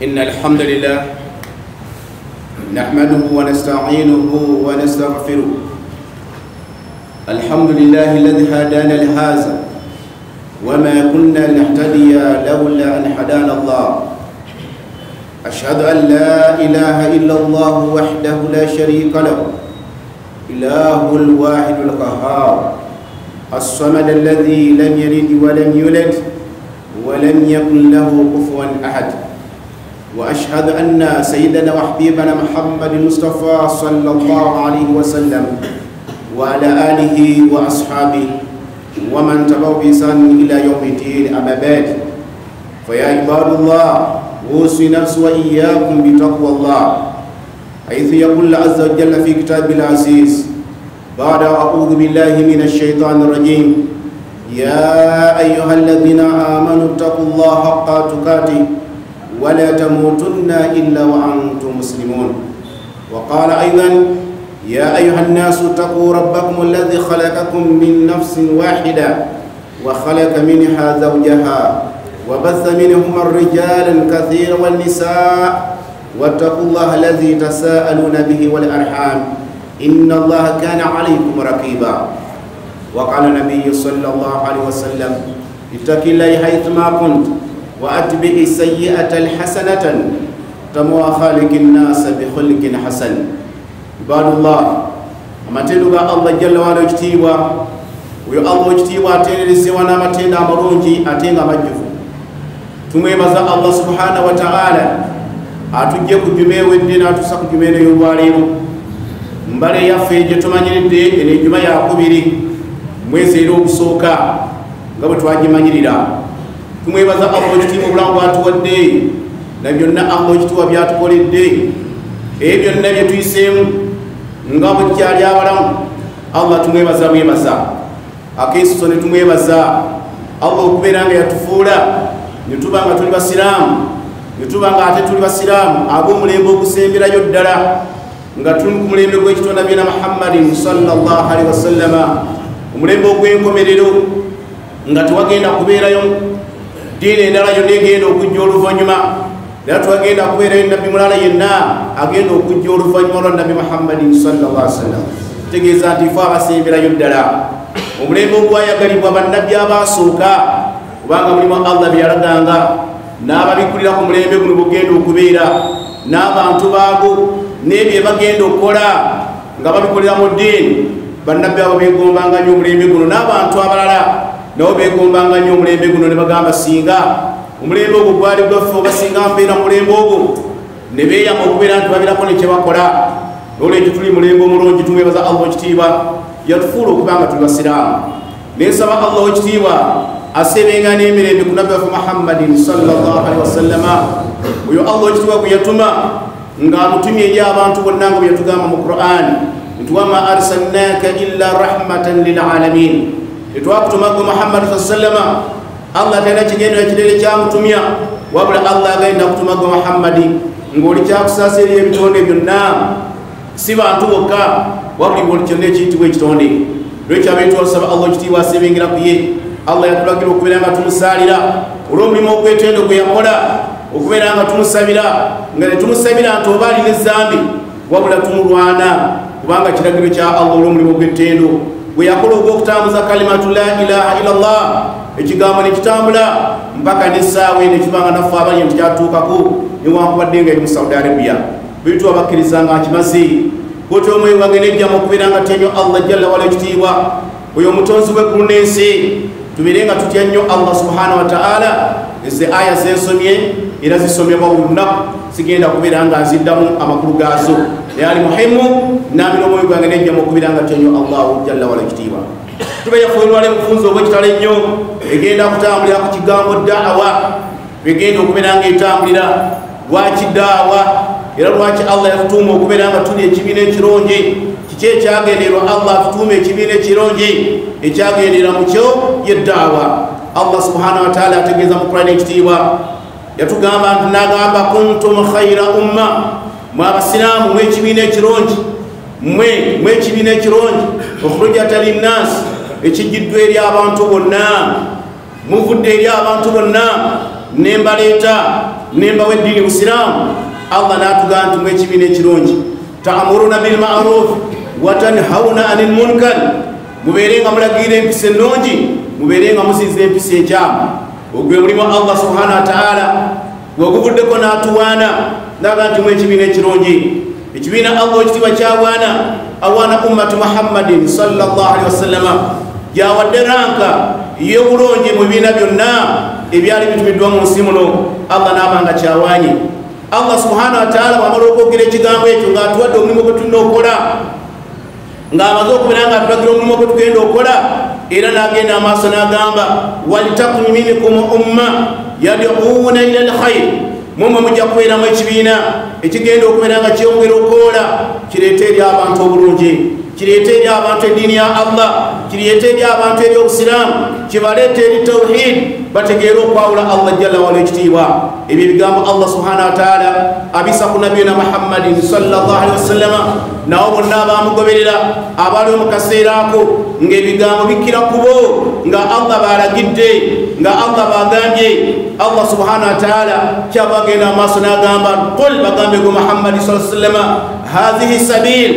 إن الحمد لله نحمده ونستعينه ونستغفره. الحمد لله الذي هدانا لهذا وما كنا لنهتدي لولا أن هدانا الله. أشهد أن لا إله إلا الله وحده لا شريك له، إله الواحد القهار الصمد الذي لم يلد ولم يولد ولم يكن له كفوا أحد. وأشهد أن سيدنا وحبيبنا محمد المصطفى صلى الله عليه وسلم وعلى آله وأصحابه ومن تبعه بإحسان إلى يوم الدين. أما بعد، فيا عباد الله، أوصي نفسي وإياكم بتقوى الله، حيث يقول عز وجل في كتابه العزيز بعد أعوذ بالله من الشيطان الرجيم: يا أيها الذين آمنوا اتقوا الله حق تقاته ولا تموتن إلا وأنتم مسلمون. وقال أيضا: يا أيها الناس اتقوا ربكم الذي خلقكم من نفس واحدة وخلق منها زوجها وبث منهما رجالا كثيرا والنساء واتقوا الله الذي تساءلون به والأرحام إن الله كان عليكم رقيبا. وقال النبي صلى الله عليه وسلم: اتق الله حيثما كنت وأتبع السيئة الحسنة تموا خالق الناس بخلق حسن. عباد الله، amatendo ga Allah jalla wa ala ekitiibwa, oyo Allah ekitiibwa atenderezebwa n'amatendo amalungi ate nga majjufu. Tumwebaza Allah subhanahu wa ta'ala atujje ku juma ewedde n'atussa ku juma eno ey'olwaleero. Mbale yaffe gye tumanyiridde eno ejjuma yakubiri mwezi era ogusooka nga bwe twagimanyirira. Tumwebaza Allah ekitiibwa obulamu bw'atuwadde na byonna Allah ekitiibwa byatukoledde, ebyo byonna bye tuyiseemu nga bwe tukyali abalamu. Allah tumwebaza mwebaza, akeesiso ne tumwebaza Allah okubeera nga yatufuula ne tuba nga tuli basiraamu, ne tuba nga ate tuli basiraamu ab'omulembe ogusemberayo ddala, nga tuli ku mulembe gw'ekitonda byena Muhammadin sallallahu alaihi wasallama, omulembe ogw'enkomerero, nga tewagenda kubeerayo ddiini endala yonna egenda okujja oluvannyuma, era twagenda kubeerayo nabbi mulala yenna agenda okujja oluvannyuma lwa nabbi Muhammadin sallallahu alaihi wasallam. Tegeeza nti ffe abasemberayo ddala omulembe ogwayagalibwa bannabbi abaasooka, kubanga mulimu Allah bye yalaganga n'ababikulira ku mulembe guno bugenda okubeera, n'abantu baago n'ebyo bagenda okukola nga babikolera mu ddiini. Bannabbi abo beegombanga nnyo omulembe guno, n'abantu abalala nabo beegombanga nnyo omulembe guno, ne bagamba singa omulembe ogwo gwali gwaffe oba singa mbeera mulembe ogwo, ne beeyama okubeera nti babirako ne kye bakola. N'olwekyo tuli mulembe omulungi, tumwebaza Allah ekitiibwa yatufuula okuba nga tuli basiraamu. Nensaba Allah ekitiibwa asebenga n'emirembe ku nabbi waffe Muhammadin sallallahu alaihi wasallama, oyo Allah ekitiibwa gwe yatuma ng'amutumye eri abantu bonna nga bwe yatugamba mu Qur'an nti wama arsalnaka illa rahmatan lil alamin. Tetwakutuma gwe Muhammad sallallahu alaihi wasallama Allah talina kigendo ekirere kyamutumya, wabula Allah agenda kutuma gwe Muhammadi ng'oli kyakusaasa eri ebitonde byonna, si bantu bokka, wabuli ng'oli kyonna ekiyitibwa ekitonde. Lwekyo abantu basaba Allah ekitiibwa asebengera ku ye. Allah yatulagira okubeera nga tumusaalira olw'omulimu ogw'etendo gwe yakola, okubeera nga tumusabira, nga tetumusabira nti oba alina ezzambi, wabula tumulwana, kubanga kiragiro kya Allah olw'omulimu ogw'etendo gwe yakola ogw'okutambuza kalimatu la ilaha illallah, ekigambo ne kitambula mpaka n'essaawa eno ekibanga naffe abali nti kyatuukako, newankubadde nga eri mu Saudi Arabia. Baitu abakkiriza nga nkimaze koti omwoyo gwange nejjamu okubeera nga tutya nnyo Allah jalla wala ekitiibwa, oyo omutonzi w'eggulu n'ensi. Tubeere nga tutya nnyo Allah subhanahu wa ta'ala. Eze aya zensomye era zisomebwa buli lunaku, sigenda kubeera nga nziddamu amakulu gaazo, naye ali muhimu naamira omwoyo gwange nejjamu okubeera nga tutya nnyo Allah jalla wala ekitiibwa. Tubeera fulwale mufunzo obw'ekitalo ennyo egenda kutambulira ku kigambo da'awa, egenda okubeera nga etambulira. Lwaki da'awa? Era lwaki Allah yatutuuma okubeera nga tuli ekibiina ekirungi? Kiki ekyagendererwa Allah atutuuma ekibiina ekirungi? Ekyagenderera mu kyo ye da'awa. Allah subhanahu wa ta'ala ategeeza mu Qur'an ekitiibwa, yatugamba nti n'agamba kuntum khayra umma, mwe abasiraamu mwe ekibiina ekirungi, mwe ekibiina ekirungi, ukhrijat linnas, ekijiddwa eri abantu bonna, muvudde eri abantu bonna, nembaleeta nemba w'eddiini busiraamu Allah n'atugamba nti mw'ekibiina ekirungi ta'muruna bil ma'ruf wa tanhawna 'anil munkar mubeerenga mulagirira empisa ennungi mubeerenga musinza empisa enkyamu ogwe mulimu Allah subhanahu wa ta'ala gweguvuddeko n'atuwaana n'agamba nti mw'ekibiina ekirungi ekibiina Allah ekitiibwa ky'awaana awaana ummatu Muhammadin sallallahu alaihi wasallama gyawadde ranka y'obulungi mu bibiina byonna ebyali bitumiddwa mu nsi muno Allah n'abanga kyawaanye Allah subhanahu wa ta'ala bw'amala okwogera ekigambo ekyo ng'atuwadde omulimu gwe tulina okukola ng'amaze okubeera nga atulagira omulimu gwe tugenda okukola era n'agenda amaaso n'agamba walitakun minkum umma yad'uuna ila alkhayr mumwe mujja kubeeramu ekibiina ekigenda okubeera nga kyongera okwola kireeta eri abantu obulungi kireeta eri abantu eddiini ya Allah kireeta eri abantu eri obusiraamu kibaleeta eri tawhid bategeera okwawula Allah jalla wala ekitiibwa ebyo ebigambo Allah subhanahu wa ta'ala abisa ku nabiyina Muhammadin sallallahu alaihi wasallama nabo bonna abaamugoberera abaali mu kaseera ako ng'ebigambo bikkira kubo nga Allah baalagidde nga Allah bagambye Allah subhanahu wa ta'ala kyava agenda amaaso n'agamba qul bagambe go Muhammadi sallallahu alaihi wasallama hadhihi sabil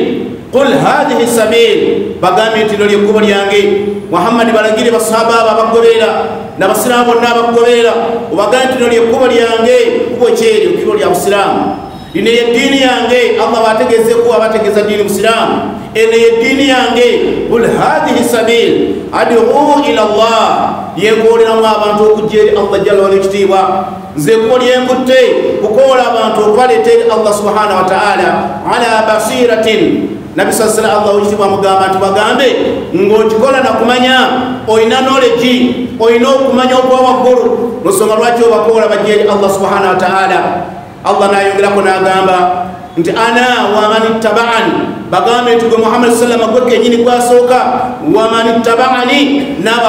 qul hadhihi sabil bagambe nti lyo lyekkubo lyange Muhammadi balagire basahaba abo abagoberera n'abasiraamu bonna abagoberera obagambe nti lyo lyekkubo lyange kubo kyeryo ekkubo lya busiraamu ino yeddiini yange Allah bategezeku abategeeza ddiini busiraamu eno yeddiini yange qul hadhihi sabil ad'u ila Allah yekooleramu abantu okujja eri Allah jalla wala ekitiibwa nze ekkubo lyenkutte kukoola abantu okubaleeta eri Allah subhanahu wa ta'ala ala basiratin Nabi sallallahu alaihi wasallam ekitiibwa amugamba nti bagambe ng'okikola nakumanya olina knowledge olina okumanya okwa waggulu nosonga lwaki obakoola bajja eri Allah subhanahu wa ta'ala Allah n'ayongerako n'agamba nti ana waman ittaba'ani bagambe nti gwe Muhammad sallallahu alaihi wasallam gwe kennyini gwasooka waman ittaba'ani n'abo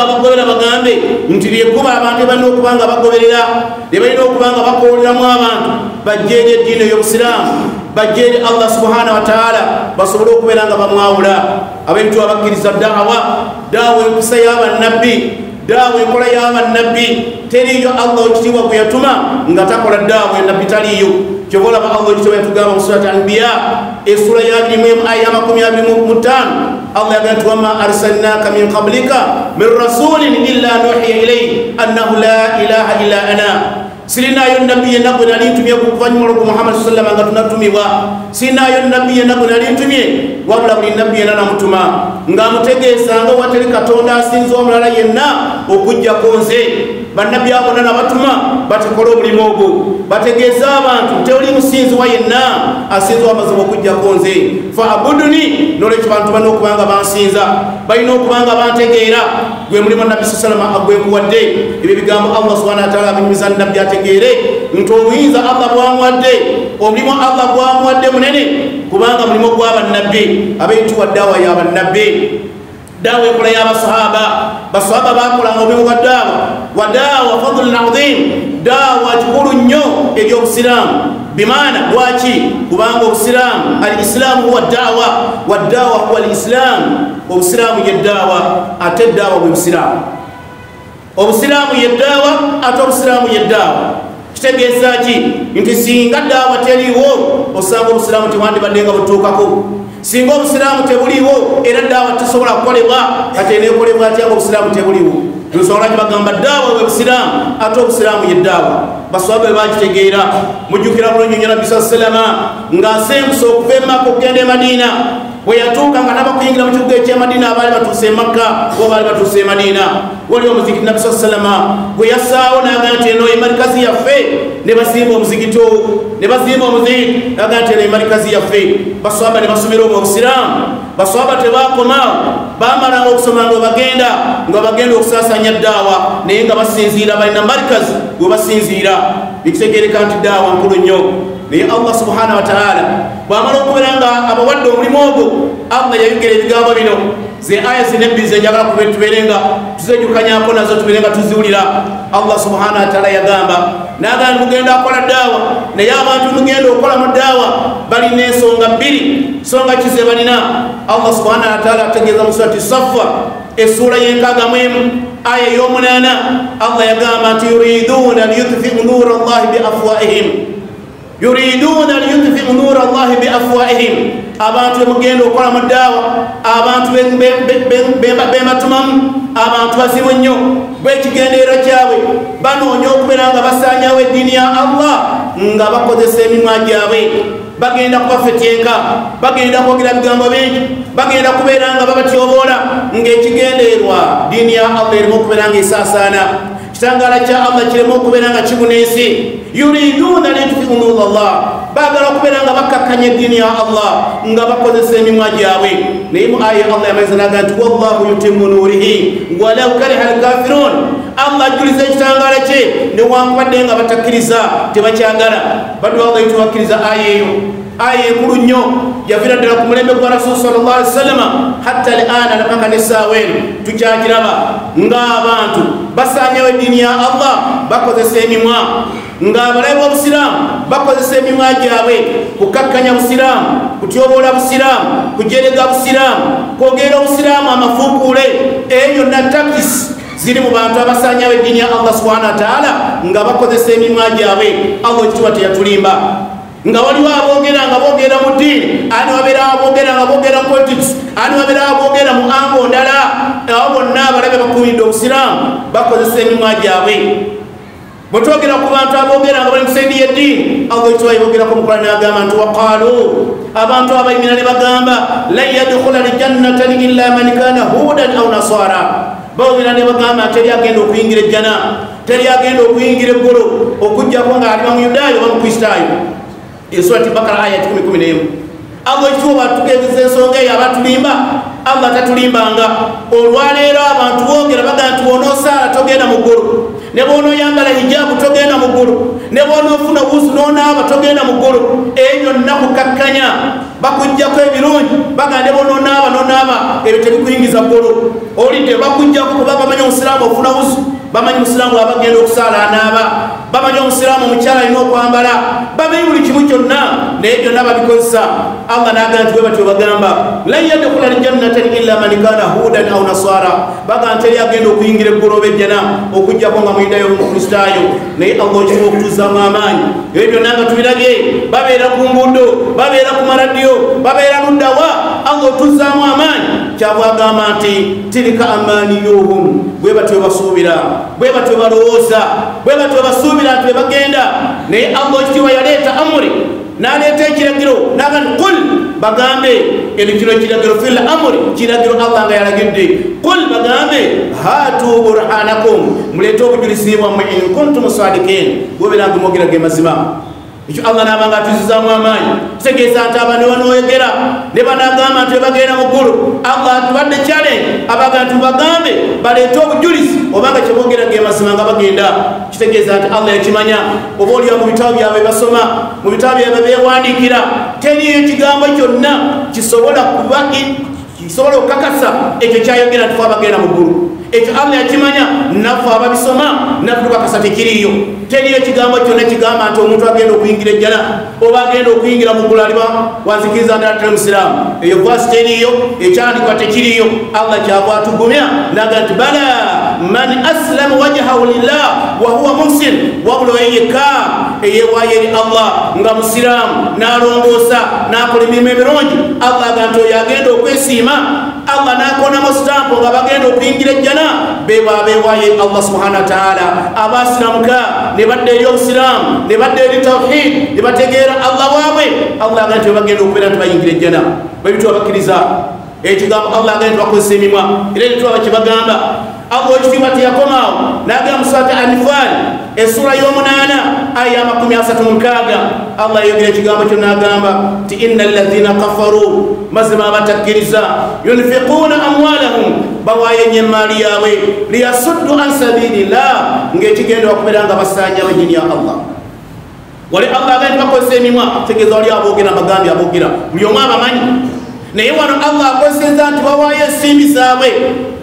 abagoberera bagambe nti lyekkubo abantu balina okuba nga bagoberera lye balina okuba nga bakooleramu abantu bajja eri eddiini ey'obusiraamu bajja eri Allah subhanahu wa ta'ala basobole okubeera nga bamwawula ab'ebituwa bakkiriza daawa empisa y'abannabbi daawa enkola y'abannabbi teriyo Allah ekitiibwa gwe yatuma nga takola daawa ennabbi taliyo kyova olaba Allah ekitiibwa yatugamba mu surati al-Anbiya essula ya 21 aya 25 Allah yagamba nti wama arsalnaka min qablika min rasulin illa nuhiya ilayhi annahu la ilaha illa ana sirinayo nabbi yenna gwe nali ntumye ku luvannyuma lwa Muhammad sallallahu alaihi wasallam nga tunatumibwa sirinayo nabbi yenna gwe nali ntumye wabula buli nabbi yenna namutuma ng'amutegeesanga wateri katonda asinza omulala yenna okujjako nze bannabbi abo bonna nabatuma batekola omulimu ogwo bategeeza abantu tewali musinzi wa yenna asinza amazima okujjako nze fa abuduni n'olwekyo bantu balina okuba nga bansinza balina okuba nga bantegeera gwe mulimu nabbi sallallahu alaihi wasallam agwenkuwadde ebyo bigambo Allah subhanahu wa ta'ala abinyumiza nabbi ategeere nti obuyinza Allah bwamuwadde omulimu Allah bwamuwadde munene kubanga mulimu gw'abannabbi abeeyitibwa daawa y'abannabbi daawa enkola y'abasahaba basahaba bakolanga omulimu gwa daawa fadlun azim daawa kikulu nnyo ery'obusiraamu bimaana lwaki kubanga obusiraamu al islaamu huwa daawa wa daawa huwa al islaamu obusiraamu ye daawa ate daawa bwe busiraamu obusiraamu ye daawa ate obusiraamu ye daawa kitegeeza ki nti singa daawa teriiwo osanga obusiraamu tewandibadde nga butuukako singa obusiraamu tebuliiwo era daawa tesobola kukolebwa ate neekolebwa atya nga obusiraamu tebuliiwo nsobola kibagamba daawa bwe busiraamu ate obusiraamu ye daawa baswaba bwe bakitegeera mujjukira bulungi nnyo Nabbi sallallahu alaihi wasallam ng'asembusa okuva e Makka okugenda e Madiina bwe yatuuka nga nabakuyingira mu kibuga eky'e Madiina abaali batuuse e Makka oba baali batuuse e Madiina waliwo omuzikiti Nabbi sallallahu alaihi wasallam gwe yassaawo n'agamba nti eno ye marikazi yaffe ne bazimba omuzikiti ne bazimba omuzikiti n'agamba nti eno ye marikazi yaffe baswaba ne basomera omwo obusiraamu baswaba tebaakomaawo baamalanga okusoma nga bagenda okusaasanya daawa naye nga basinziira balina marikazi gwe basinziira bikitegeereka nti daawa nkulu nnyo naye Allah subhanahu wa ta'ala bw'amala okubeera nga abawadde omulimu ogwo Allah yayogera ebigambo bino ze aya zinebbiri zenjagala tubeere nga tuzejjukanyako nazo tubeere nga tuziwulira Allah subhanahu wa ta'ala yagamba n'agamba mugenda akola daawa naye abantu mugenda okukola mu daawa balina ensonga bbiri nsonga ki ze balina Allah subhanahu wa ta'ala ategeeza mu surati Saffa essula y'enkaaga mwemu aya y'omunaana Allah yagamba nti yuriduna liyutfiu nura Allahi biafwaihim yuriduna liyutfiu nura Allahi biafwaihim abantu bemugenda okukola mu ddaawa abantu bematumamu abantu bazibu nnyo bwekigendeera kyabwe banoonya okubeera nga basaanyawo eddiini ya Allah nga bakozesa emimwa gyabwe bagenda kubafetyenka bagenda kwogera bigambo bingi bagenda kubeera nga babatyoboola ng'ekigendeerwa diini ya Allah erimu okubeera nga esaasaana kitangala kya Allah kiremu okubeera nga kibuna ensi yuriduna liyutfiu nura Allah baagala okubeera nga bakkakkanya eddiini ya Allah nga bakozesa emimwa gyabwe naye mu aya Allah yamaliza naga nti wallahu yutimmu nurihi walau kariha alkafirun Allah ajjuliza ekitangala kye newankubadde nga batakkiriza tebakyagala baddu Allah yitubakkiriza aya eyo aya enkulu nnyo yaviira ddala ku mulembe gwa Rasul sallallahu alaihi wasallam hatta al-ana napaka n'essaawa eno tukyakiraba ng'abantu basaanyawo eddiini ya Allah bakozesa emimwa ng'abalabe b'obusiraamu bakozesa emimwa gyabwe kukkakkanya busiraamu kutyoboola busiraamu kujerega busiraamu kwogera obusiraamu amafuukuule eyo yonna takisi ziri mu bantu abasaanyawo eddiini ya Allah subhanahu wa ta'ala nga bakozesa emimwa gyabwe Allah ekitiibwa teyatulimba nga waliwo aboogera nga boogera mu ddiini ani wabeera aboogera nga boogera mu politics ani wabeera aboogera mu ango ndala abo bonna abalabe bakumidde obusiraamu bakozesa emimwa gyabwe bwe twogera ku bantu aboogera nga bali mu saidi y'eddiini Allah ekitiibwa yebogerako mu Qur'an n'agamba nti waqaalu abantu abayimira ne bagamba lan yadkhula aljannata illa man kana hudan aw nasara boogera ne bagamba teri agenda okuyingira ejjana teri agenda okuyingira eggulu okuggyako nga ali bamuyudaayo oba mukristaayo Surati Bakara aya 10:11 Allah ekituuba batugezesa ensonga eyo abatulimba Allah tatulimbanga olwaleero abantu boogera baga nti wonoosaala togenda mu ggulu ne bw'onooyambala hijabu togenda mu ggulu ne bw'onoofuna obuusu n'onaaba togenda mu ggulu eyo yonna kukkakkanya bakuggyako ebirungi baga ne bw'onoonaaba ebyo tebikuyingiza ggulu olidde bakuggyako kuba bamanyi omusiraamu ofuna busu bamanyi omusiraamu abagenda okusaala anaaba bamanyi omusiraamu omukyala alina okwambala bamanyi buli kimu kyonna naye byonna babikozesa Allah n'agamba nti bwe batyo bagamba lan yadkhula aljannata illa man kana hudan aw nasara baga nti teri agenda okuyingira eggulu oba ejjana okuggyako nga muyindayo omukristaayo naye Allah ekirimu okutuuzaamu amaanyi ebyo byonna nga tubirabye babeera ku nguudo babeera ku maradiyo babeera luddawa Allah otuuzaamu amaanyi kyava agamba nti tilika amaniyuhum bwe batyo basuubira bwe batyo balowooza bwe batyo basuubira nti bebagenda naye Allah ekitiibwa yaleeta amuri n'aleeta ekiragiro naga nti qul bagambe eno kino kiragiro fil amuri kiragiro Allah nga yalagidde qul bagambe haatu burhanakum muleete obujulizi bwammwe in kuntum sadikin bwobeera nga mwogera ge mazima ekyo Allah n'abanga atuzizaamu amaanyi kitegeeza nti aba ne banooyogera ne banagamba nti bagenda mu ggulu Allah atubadde challenge abaga nti bagambe baleete obujulizi obanga kyeboogera ge mazima nga bagenda kitegeeza nti Allah yakimanya oba oliwa mu bitabo byabwe basoma mu bitabo byabwe beewandiikira teriyo ekigambo kyonna kisobola okukakasa ekyo kyayogera nti fe abagenda mu ggulu ekyo Allah yakimanya naffe ababisoma naffe tukakasa tekiriyo teriyo ekigambo kyonna kigamba nti omuntu agenda okuyingira ejjana oba agenda okuyingira mu ggulu aliba wanzikiriza ndala tali musiraamu eyo vaasi teriyo ekyandikwa tekiriyo Allah kyava atugumya naga nti bala man aslama wajhahu lillah wa huwa muhsin wabula yekka eyeewaayo eri Allah nga musiraamu n'alongoosa n'akola emirimu emirungi Allah aga nti oyo agenda okwesiima Allah n'akonamu sitampu nga bagenda okuyingira ejjana beba abeewaayo Allah subhanahu wa ta'ala abasiramuka ne badda eri obusiraamu ne badda eri tawhid ne bategeera Allah waabwe Allah aga nti bagenda okubeera nti bayingira ejjana bwebitwa bakkiriza ekigambo Allah aga nti bakozesa emimwa era netwaba kyebagamba Allah ekitiibwa teyakomaawo n'agamba mu surati Anfal essula y'omunaana aya 36 Allah yogera ekigambo kyo n'agamba nti inna alladhina kafaru mazima abatakkiriza yunfiquuna amwalahum bawaayo ennyo emaali yaabwe liyasuddu an sabilillah ng'ekigenda okubeera nga basaanyawo eddiini ya Allah wali Allah aga nti bakozesa emimwa tegeeza wali aboogera bagambye aboogera buli omu abamanyi naye wano Allah akozeseza nti bawaayo ensimbi zaabwe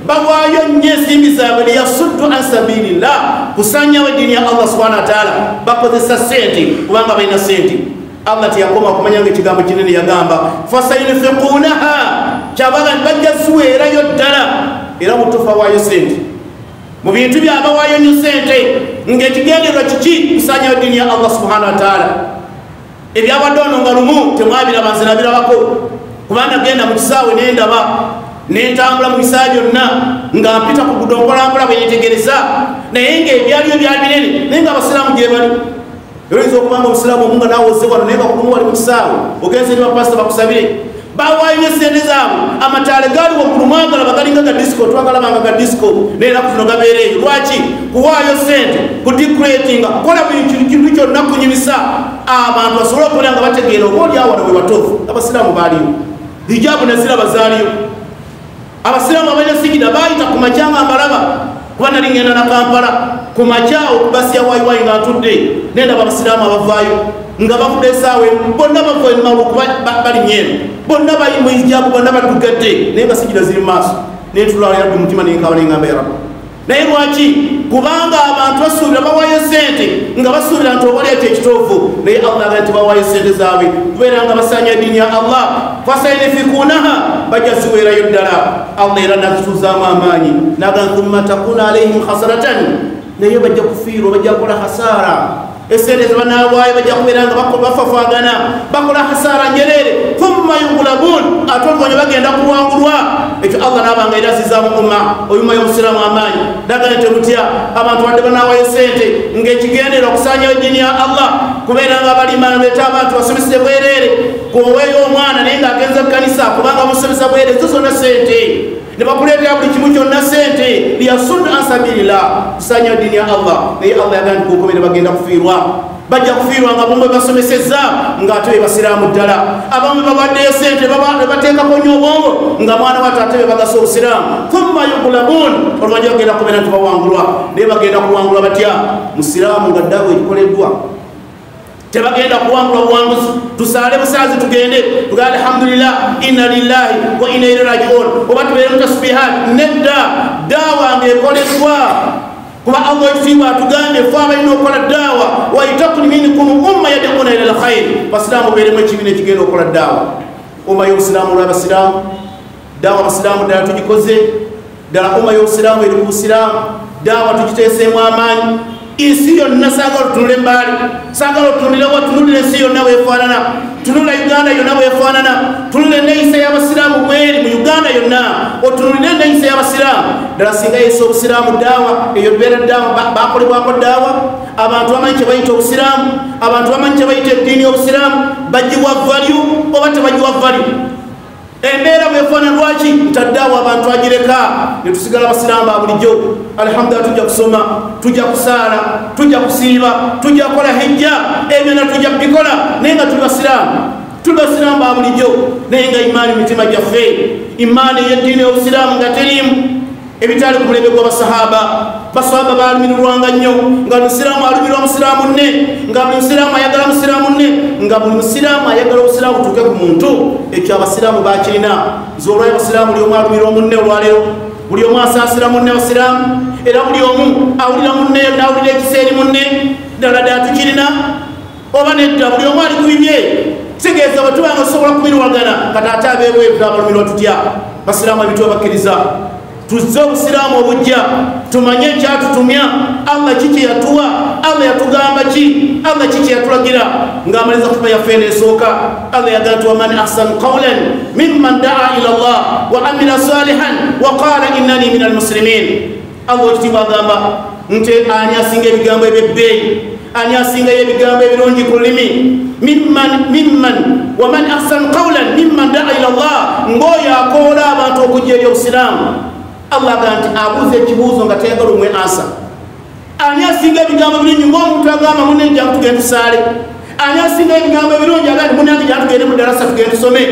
bawaayo nnyo ensimbi zaabwe liyasuddu an sabilillah kusaanyawo eddiini ya Allah subhanahu wa ta'ala bakozesa sente kubanga balina sente Allah teyakoma okumanya nga ekigambo kinene yagamba fasayunfiquunaha kyabaga nti bajja ziweerayo ddala era mutufa waayo sente mu bintu byabawaayo nnyo sente ng'ekigendererwa kiki kusaanyayo ddiini ya Allah subhanahu wa taala. Ebyabadde ono nga lumu temwabiraba, nze nabirabako kubanga genda mu kisaawe nendaba nentambula mu bisaa byonna nga mpita ku gudo mpolampola bwe netegereza, naye ng'ebyaliyo byali binene naye nga abasiraamu gye bali. Oyinza okubanga omusiraamu omu nga naawe ozze wano naye nga kugumu wali mu kisaawe ogenze ne bapasita bakusabire, bawaayo n'essente zaabwe. Amataale gaali waggulu mwagala bagalinga ga disco, twagalabanga ga disco naye era kuno gabeereeyo. Lwaki? Kuwaayo ssente, kudikratinga, kukola buli kintu kyonna kunyumisa abantu basobole okubeera nga bategeera oba oli awo bwe batuufu. Abasiraamu baaliyo, hijaabu naziraba zaaliyo. Abasiraamu abalina sigida baayita ku makya nga mbalaba, kuba nali ngenda na Kampala ku makya okubasya wayiwayi nga ntudde nendaba abasiraamu abavaayo nga bavudde esaawa emu, bonna bava emalu kuba bali nyeeno, bonna bali mu hijaabu, bonna baddugadde naye nga sigida ziri mu maaso. Naye ntulala yadde omutima nenkaba nengamba ya Rabbi. Naye lwaki? Kubanga abantu basuubira bawaayo sente nga basuubira nti oba leeta ekitoovu, naye Allah aga nti bawaayo sente zaabwe kubeera nga basaanya eddiini ya Allah. Fasayunfikuunaha, bajja ziweerayo ddala. Allah era nazituuzaamu amaanyi naga thumma takuna alaihim khasaratan, naye bajja kufiirwa, bajja kukola hasaara. Esente ze banaawaayo bajja kubeera nga bafafaagana, bakola hasaara njereere. Thumma yughlabun, ate oluvannyuma bagenda kuwangulwa. Ekyo Allah naabanga era azizaamu umma oyumma y'omusiraamu amaanyi. Dagala nti mutya abantu badde banaawaayo sente ng'ekigendera okusaanyawo eddiini ya Allah, kubeera nga balima beeta abantu basomeseze bwereere. Gwoweeyo omwana naye ng'agenze mu kkanisa kubanga musomesa bwereere, zo zonna sente. Ne bakuleetera buli kimu kyonna sente, liyasuddu an sabilillah, kusaanyawo eddiini ya Allah. Naye Allah yagamba nti kukomere bagenda kufiirwa, bajja kufiirwa nga bombe basomesezza ng'ate be basiraamu ddala. Abamu babaddeyo sente bateekako nnyo obwongo nga mwana wa ate be bagasa obusiraamu. Thumma yughlabun, oluvannyuma bagenda kubeera nti bawangulwa. Naye bagenda kuwangulwa batya? Musiraamu nga ddaawe ekikoleddwa tebagenda kuwangula buwanguzi. Tusaale busaazi tugende tuga alhamdulillah inna lillahi wa inna ilaihi raji'un, oba tubeere mu tasbihat. Nedda, daawa ng'ekoleddwa kuba Allah ekitiibwa atugambye ffe abalina okukola daawa wa itakun minkum umma yad'una ila alkhair. Basiraamu beeremu ekibiina ekigenda okukola daawa. Umma y'obusiraamu olw'abasiraamu, daawa abasiraamu ddala tugikoze ddala. Umma y'obusiraamu eri ku busiraamu, daawa tugiteeseemu amaanyi. Ensi yonna saagala otunule Mbaale, saagala otunulire watunulire ensi yonna bwefaanana, tunula Uganda yonna bwefaanana, tunule n'ensi y'abasiraamu bweri mu Uganda yonna, otunulire n'ensi y'abasiraamu. Ddala singa yeesa obusiraamu daawa, eyo beera daawa, bakolebwako daawa. Abantu bamanyi kye bayita obusiraamu, abantu bamanyi kye bayita eddiini y'obusiraamu, bagiwa valyu oba tebagiwa valyu. Embeera bwefaanana lwaki? Ntaddaawo abantu agireka ne tusigala abasiraamu ba bulijjo. Alhamdulillah, tujja kusoma, tujja kusaala, tujja kusiiba, tujja kukola hijja, ebyo na tujja kubikola naye nga tuli basiraamu. Tuli basiraamu ba bulijjo naye nga imaani mitima gyaffe, imaani y'eddiini y'obusiraamu nga teriimu. Ebitaali ku mulembe gw'abasahaba, basahaba baalumirirwanga nnyo nga buli musiraamu alumirwa musiraamu nne, nga buli musiraamu ayagala musiraamu nne, nga buli musiraamu ayagala obusiraamu butuuke ku muntu. Ekyo abasiraamu baakirina. Nze olwayo abasiraamu buli omu alumirwa munne olwaleero, buli omu asaasira munne abasiraamu, era buli omu awulira munne n'awulira ekiseeri munne. Ddala ddala tukirina oba nedda? Buli omu ali ku bibye. Kitegeeza bwe tubanga tusobola kumirwagana kati ate abeebweru abalumirwa tutya? Basiraamu ebituwa bakkiriza tuzze obusiraamu obujja, tumanye ekyatutumya. Allah kiki yatuwa? Allah yatugamba ki? Allah kiki yatulagira? Ng'amaliza kuba yaffe n'esooka, Allah yagamba nti waman ahsanu qawlan mimman daa ila Allah wa amila salihan wa qala innani min almuslimin. Allah ekitiibwa agamba nti ani asinga ebigambo eby'ebbeeyi, ani asingayo ebigambo ebirungi ku lulimi? Mimman waman ahsanu qawlan mimman daa ila Allah, ng'oyo akoola abantu okujja eri obusiraamu. Allah ganti abuuza ekibuuzo nga tayagala omwe ansa. Ani asinga ebigambo ebirungi ng'omuntu agamba munne nja tugende tusaale? Ani asinga ebigambo ebirungi agandi munange nja tugende mu ddarasa tugende tusome?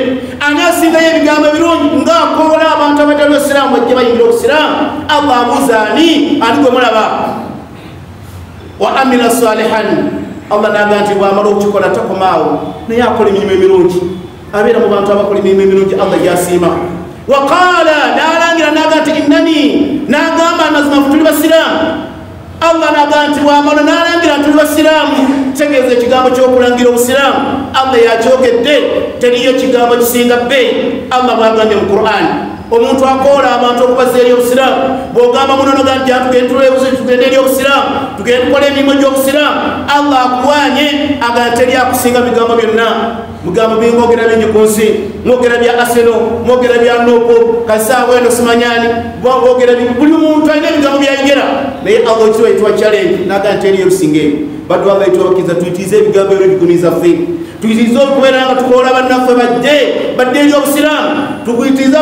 Ani asingayo ebigambo ebirungi ng'akoola abantu abatali obusiraamu bajje bayingira obusiraamu? Allah abuuza ani? Ani gwe mulaba? Wa amila salihan, Allah naga nti bw'amala okukikola takomaawo naye akola emirimu emirungi, abeera mu bantu abakola emirimu emirungi Allah gy'asiima. Waqala, nalangira naga nti innani, nagamba amazima tuli basiraamu. Allah naga nti wamala nalangira tuli basiraamu. Tegeeza ekigambo ky'okulangira obusiraamu Allah yakyogedde, teriyo kigambo kisinga bbeeyi. Allah bwagambye mu Qur'an omuntu akoola abantu okubaza eri obusiraamu bw'ogamba munono ganja tugende eri obusiraamu tugende tukola emirimu gy'obusiraamu Allah akuwanye agamba teri akusinga bigambo byonna mugambo bingogera bingi ku nsi mwogera bya Arsenal mwogera bya Nopo kasaawa eno simanyani mwogera buli muntu alina ebigambo byayogera naye Allah ekiro yitwa challenge n'agamba teri ebisinga ebyo baddu Allah yitwabakiza tuyitize ebigambo ebyo bigumiza ffe tuyitize okubeera nga tukoola bannaffe badde eri obusiraamu tukuyitiza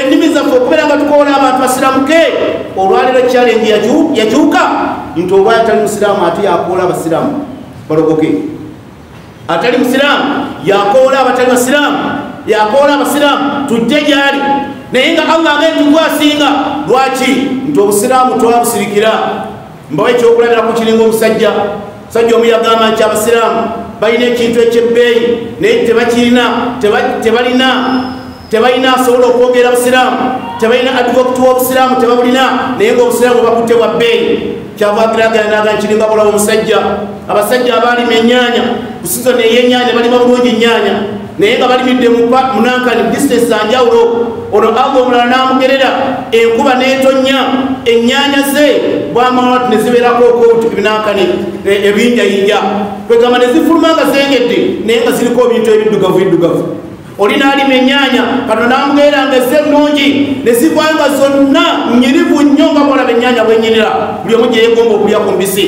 ennimi zaffe okubeera nga tukoola abantu basiramuke olwaleero challenge yakyuka nti oba atali musiraamu ate yakoola abasiraamu balogoke atali musiraamu yakoola abatali basiraamu yakoola abasiraamu tujje gyali naye nga Allah agenti gwasinga lwaki nti obusiraamu twabusirikira mbawe ekyokulabirako kiringa omusajja omu yagamba nti abasiraamu balina ekintu ekyebbeeyi naye tebalina asobola okwogera busiraamu tebalina advocate w'obusiraamu tebabulina naye ngaobusiraamu bakutte bwa bbeeyi kyava agiraganaga nkiringa bulaba omusajja abasajja abalima ennyaanya ku sizoni ey'ennyaanya balima bulungi ennyaanya naye nga balimidde munankani distance zanjawulo ono ava omulala n'amugerera enkuba n'etonnya ennyaanya ze bwamawati ne zibeerako ebinankani ebinjayinja kwegamba ne zifuluma nga zengedde naye nga ziriko ebintu ebiddugavu oli n'alima ennyaanya kano n'amugerera nga ezze ennungi ne zivaayo nga zonna nyirivu nnyo nga bwolaba ennyaanya bwennyinira buli omu gye yeegomba okulya ku mbisi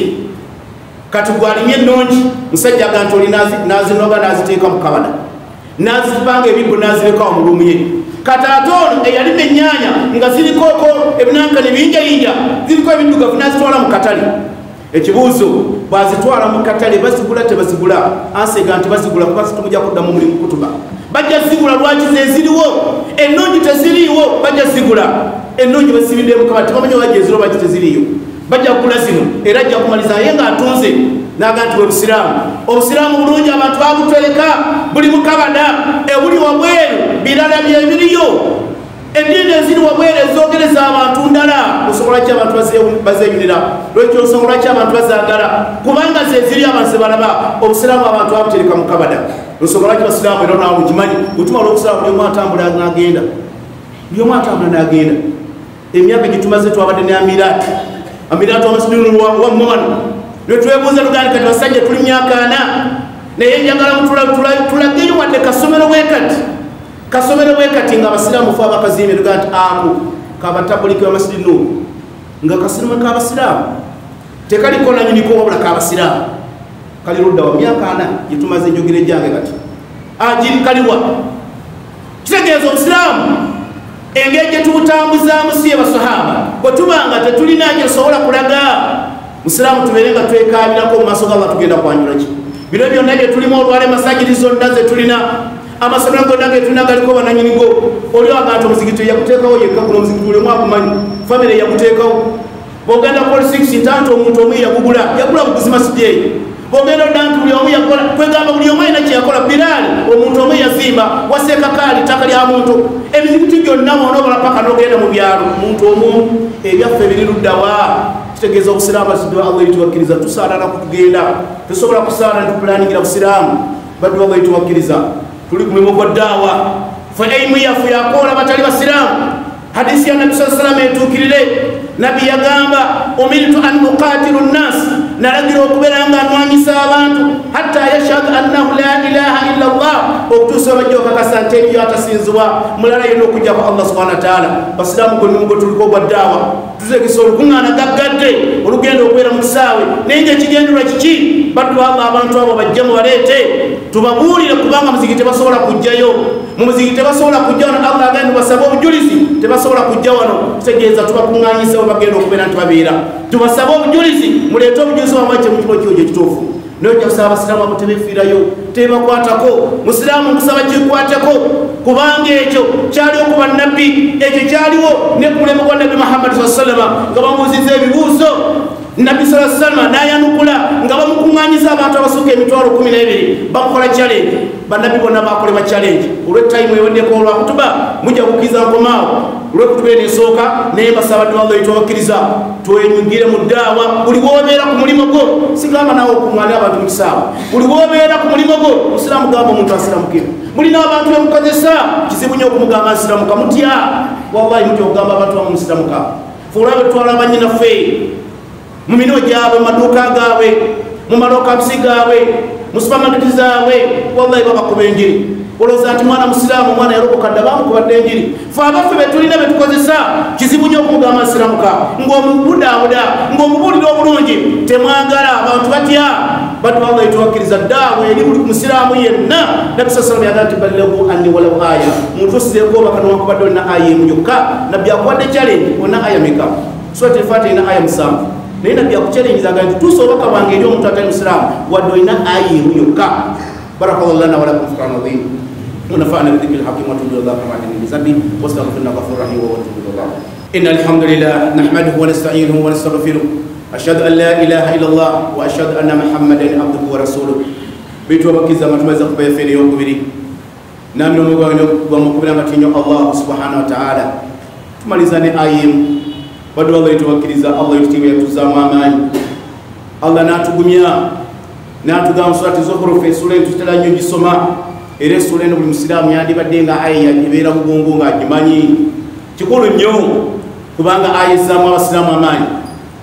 kati gwalimye ennungi musajja aga nti oli n'azinoga n'aziteeka mu kabada n'azipanga ebibbo n'azirekawo mu lumu ye kati ate ono eyalima ennyaanya nga zirikooko ebinankani binjayinja ziriko ebiddugavu n'azitwala mu katale ekibuuzo bwazitwala mu katale bazigula tebazigula ansega nti bazigula kuba situmujja kuddamu mulimu kutuba bajja zigula lwaki zeziriwo ennungi teziriiwo bajja zigula ennungi basibidde mukabati tebamanya wajja eziro baki teziriiyo bajja kugula zino era ajja kumaliza naye ng'atunze n'aga nti bwe obusiraamu bulungi abantu babutereka buli mukabada ebuli wabweru birala byebiriyo eddiini eziri wabweru ezogereza abantu ndala osobola ki abantu bazeeyunira lwekyo osobola ki abantu bazaagala kubanga zeziri abantu balaba obusiraamu abantu babutereka mu kabada osobola ki basiraamu era naawe mukimanyi gutumala obusiraamu buli omu atambula n'agenda emyaka gitumaze twabadde ne amiraati wamasudini wamumano netwebuuza luganda kati basajja tuli myaka 4 naye njagala tulageyo wadde kasomero bwekati nga abasiraamu fe abakazimbe luganda ako kabatabuliki wamasudini nga kasirimu kabasiraamu tekaliko nanyiniko wabula kabasiraamu kali ludda wa myaka 4 gitumaze njogera ejjange kati agiri kaliwa kitegeeza obusiraamu engeri gye tubutambuzaamu si abasahaba bwe tubanga tetulina gyetusobola kulaga musiraamu tubeere nga twekaabirako mu maaso g'Allah tugenda kwanjula ki bino byonna bye tulimu olwale masajiri zonna ze tulina amasomero gonna ge tulina galiko bananyinigo oliwo aganti omuzigiti yakuteekawo yekka guno omuzigiti buli omu akumanyi famire yakuteekawo bw'ogenda politics ntanti omuntu omu yagula buguzi masjidi eyo bw'ogenda odda nti buli omu yakola kwegamba buli omu alina kye yakola biraali omuntu omu yazimba waseeka kaali ttaka lya muntu emizigiti gyonna wonoobala paka n'ogenda mu byalo omuntu omu ebyaffe biri luddawa kitegeeza obusiraamu basidwa Allah yituwakkiriza tusaala kutugenda tusobola kusaala ntupulaningira busiraamu baddu Allah yituwakkiriza tuli ku mulimu gwa ddaawa fe eimu yaffe yakoola batali basiraamu hadisi ya nabi sallallahu alayhi wasallam etuukirire nabi yagamba umirtu an uqatilu nnas nalagira okubeera nga anwanyisa abantu hatta yashhadu annahu la ilaha illa Allah okutuusa bajja okakasa nti eriyo atasinzibwa mulala yenna okujja ku Allah subhanahu wa ta'ala basiraamu gwe nimugo tuliko gwa ddaawa tutegesa olukuŋŋaana gaggadde olugenda okubeera mu kisaawe naye ngaekigenderwa kiki baddu Allah abantu abo bajje mubaleete tubabuulire kubanga muzigi tebasobola kujjayo mu muzigi tebasobola kujja wano Allah agenda basaba obujulizi tebasobola kujja wano kitegeeza tubakuŋŋaanyisa we bagenda okubeera nti babeera tubasaba obujulizi muleete obujulizi wamwache mu kibo kyo kyekituufu naye ojja kusaba abasiraamu abo tebeefiirayo tebakwatako musiraamu nkusaba kikwateko kubanga ekyo kyali okuba nabbi ekyo kyaliwo ne ku mulembe gwa nabbi Muhammad sallallahu alaihi wasallam nga bamubuuziza ebibuuzo nabbi sallallahu alaihi wasallam n'ayanukula nga bamukuŋŋaanyiza abantu abasukka emitwalo 12 bamukola challenge bannabbi bonna bakolebwa challenge olw'ettayimu eweddeko olwakutuba mujja kukkiriza nkomaawo olwekutubere nesooka naye basabadde Allah etobakkiriza twenyigire mu ddaawa buli wobeera ku mulimu gwo sigamba nawe okuŋŋaanira abantu mu kisaawe buli wobeera ku mulimu gwo musiraamu gamba omuntu asiramukire mulina abantu bemukozesa kizibu nnyo okumugamba asiramuka mutya wallahi mutya okugamba abantu bamu musiramuka fuula betwala bannyinaffe mu mino gyabwe mu maduuka gaabwe mu malokabisi gaabwe mu supamaketi zaabwe wallahi babakuba enjiri olowooza nti mwana musiraamu omwana yalokoka dda bamukubadde enjiri fe abaffe betulina betukozesa kizibu nnyo okumugamba asiramuka ng'omubudaabuda ng'omubuulira obulungi temwagala abantu batya batu Allah etobakkiriza ddaawe eri buli musiraamu yenna nabbi sallallahu alayhi wa sallam nti ballighu anni walaw aya muntu osizeeko bakano wakubadde olina aya emu yokka nabbi akuwadde challenge olina aya meka surati al-Fatiha ina aya 7 naye nabbi akuchallengezaga nti tuusa obubaka bwange eri omuntu atali musiraamu wadde olina aya emu yokka barakallahu lana wa lakum fil Qur'an azim ونفعنا بذكر الحكيم وتوب الله كما كان بذنبه واستغفرنا غفور رحيم وتوب الله ان الحمد لله نحمده ونستعينه ونستغفره اشهد ان لا اله الا الله واشهد ان محمدا عبده ورسوله bitwabakiza matumaza kubefere yokubiri namwe mugano bamukubira matinyo Allah subhanahu wa ta'ala tumalizane ayim badu Allah yitubakiriza Allah yitiwe yatuzamu amani Allah natugumya natugamba surati zuhru fi sura tutala nyo gisoma era sura eno buli musiraamu yandibadde nga aya ibeera mugongo nga agimanyi kikulu nnyo kubanga aya ezzaamu abasiraamu amaanyi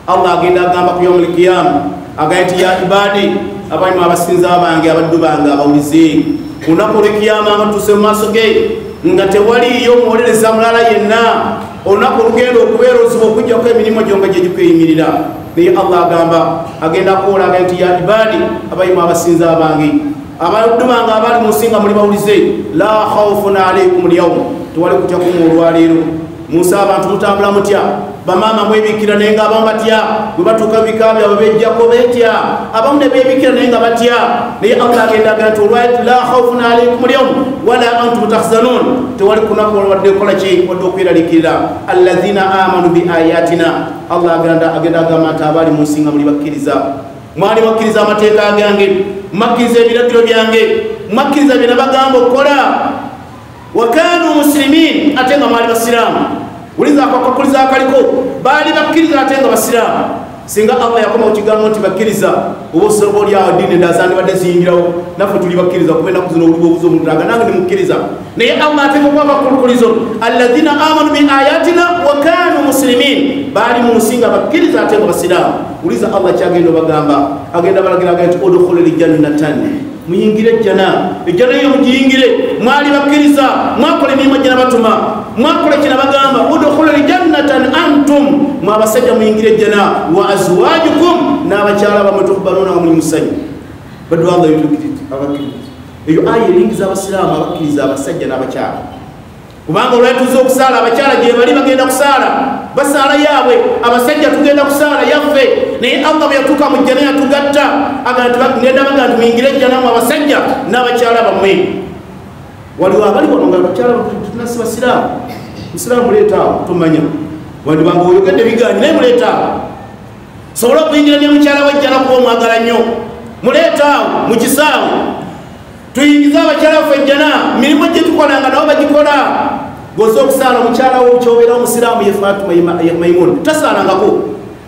Allah agenda agamba ku yaumul qiyama agamba nti ya ibadi abalimu abasinza bange abaddu bange abawulize ku lunaku olw'ekiyama nga tuuse mu maaso ge nga tewaliyo muwolereza mulala yenna olunaku olugenda okubeera oluzibu okujjako emirimu gyo nga gye gikweyimirira naye Allah agenda kuwola agamba nti ya ibadi abalimu abasinza bange abaddu bange abali mu nsi nga muli bawulize la khawfun alaykum alyawm tewali kutya kumu olwaleero Musa abantu mutambula mutya bamama mwebikira naye nga abamu batya bwe batuuka bika byabwe bejjako betya abamu ne beebikira naye nga batya naye Allah agenda agamba nti olwaleero la khawfun alaykum alyawm wala antum tahzanun tewali kunaku wadde kola ki wadde okweralikirira alladhina amanu bi ayatina Allah agenda agamba nti abali mu nsi nga muli bakkiriza mwali bakkiriza amateeka gange makkiriza ebiragiro byange makkiriza bye nabagamba okukola wakanu muslimin ate nga mwali basiraamu uliza akakuliza akaliko baali bakkiriza ate nga basiraamu singa Allah yakoma okigambo nti bakkiriza obusobo lyawo ddiini ndazandibadde ziyingirawo naffe tuli bakkiriza kubenda kuzina olubu obuza omutaga nange nimukkiriza naye Allah ateeka okuba bakulukulizo alladhina amanu bi ayatina wa kanu muslimin baali mu nsi nga bakkiriza ate nga basiraamu uliza Allah kyagenda obagamba agenda balagira agamba nti udkhulul jannatan muyingire ejjana yo mugiyingire mwali bakkiriza mwakola emirimu gye nabatuma mwakola kye nabagamba udkhulul jannatan antum mwabasajja muyingire ejjana wa azwajukum n'abakyala bamwe tukubalona nga muli musanyu baddu Allah yutukiriti abakkiriza eyo aya eringiza abasiraamu abakkiriza abasajja n'abakyala kubanga olwatuuza okusaala abakyala gye bali bagenda kusaala basaala yaabwe abasajja tugenda kusaala yaffe naye Allah bwe yatuuka mu jjana yatugatta ngenda baga nti muyingire ejjanamu abasajja n'abakyala bammwe waliwo abali wano nga abakyala tunasi basiraamu musiraamu muleetaawo tomanya wandibanga oyogedde biganyi naye muleetaawo sobola okuyingira ne mukyala wejjana kuba omwagala nnyo muleetaawo mu kisaawe tuyingiza abakyala baffe ejjana mirimu gye tukolanga nabo bagikola goza okusaala mukyala wo kyobeera omusiraamu ye Fatuma Maimuna tasaalangako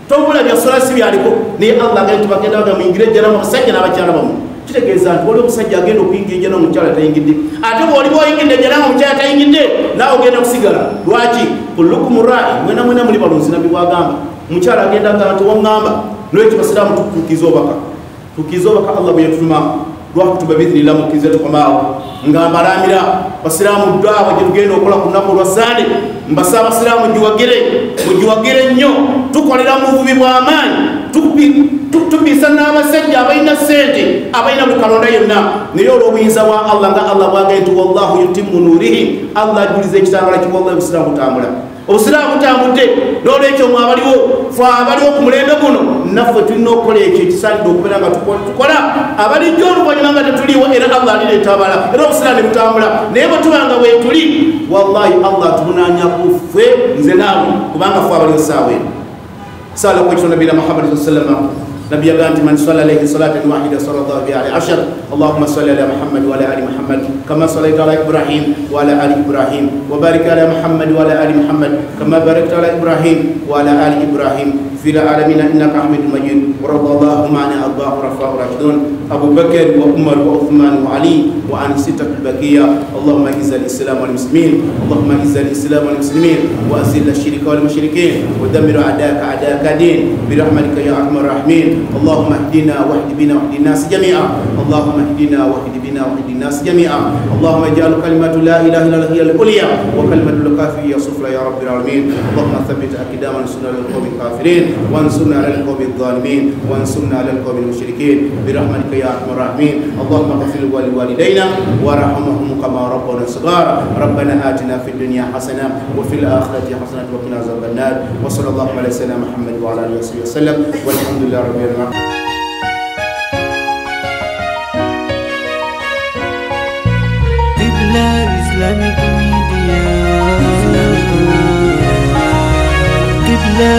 tobula byasola si byaliko naye Allah agenda tubagenda baga muyingire ejjana mu basajja n'abakyala bamu kitegeeza nti wali omusajja agenda okuyingira ejjana omukyala tayingidde ate bw'oliba oyingidde ejjana nga omukyala tayingidde naawe ogenda kusigala lwaki kullukum ra'i mwena mwena muli balunzi nabbi bwagamba omukyala agenda agamba nti waŋŋamba nolwekyo basiraamu tukiza obaka Allah bwe yatutuma lwakutuba biidhnillah mukkirize tukomaawo nga mbalamira basiraamu ddaawe gye tugenda okukola ku lunaku olwa Sande mbasa abasiraamu mugiwagire nnyo tukolera mu bubi bw'amaanyi tupiisa n'abasajja abalina ssente abalina buli kalonda yonna naye olw'obuyinza bwa Allah nga Allah bwagaye nti wallahu yutimmu nuurihi Allah ajuliza ekitangala kiwallahi obusiraamu butambula obusiraamu butambudde n'olwekyo mwe abaliwo fe abaliwo ku mulembe guno naffe tulina okukola ekyo ekisaanidde okubeera nga tukola abalijjo oluvannyuma nga tetuliwo era Allah alireeta abala era obusiraamu ne butambula naye bwe tubanga bwe tuli wallahi Allah tubunaanyaku ffe nze naawe kubanga ffe abaliwo essaawa eno sala kwa kitonda bila Muhammad sallallahu alaihi wasallam نبي قال من صلى عليه صلاة واحدة صلى الله عليه 10. اللهم صل على محمد وعلى آل محمد كما صليت على إبراهيم وعلى آل إبراهيم وبارك على محمد وعلى آل محمد كما باركت على إبراهيم وعلى آل إبراهيم في العالمين إنك حميد مجيد. ورضى اللهم عن أربعة خلفاء الراشدين أبو بكر وعمر وعثمان وعلي وعن ستة البقية. اللهم اعز الإسلام والمسلمين، اللهم اعز الإسلام والمسلمين وأذل الشرك والمشركين ودمر أعداءك أعداءك الدين برحمتك يا أرحم الراحمين. اللهم اهدنا واهد بنا واهد الناس جميعا، اللهم اهدنا واهد بنا واهد الناس جميعا. اللهم اجعل كلمة لا إله إلا الله هي العليا وكلمة الكافرين السفلى يا رب العالمين. اللهم ثبت أقدامنا وانصرنا على القوم الكافرين وانصرنا على القوم الظالمين وانصرنا على القوم المشركين برحمتك يا أرحم الراحمين. اللهم اغفر لوالدينا وارحمهم كما ربنا صغارا. ربنا آتنا في الدنيا حسنة وفي الآخرة حسنة وقنا عذاب النار. وصلى الله على سيدنا محمد وعلى آله وصحبه وسلم والحمد لله رب العالمين. Islamic Media, Qibla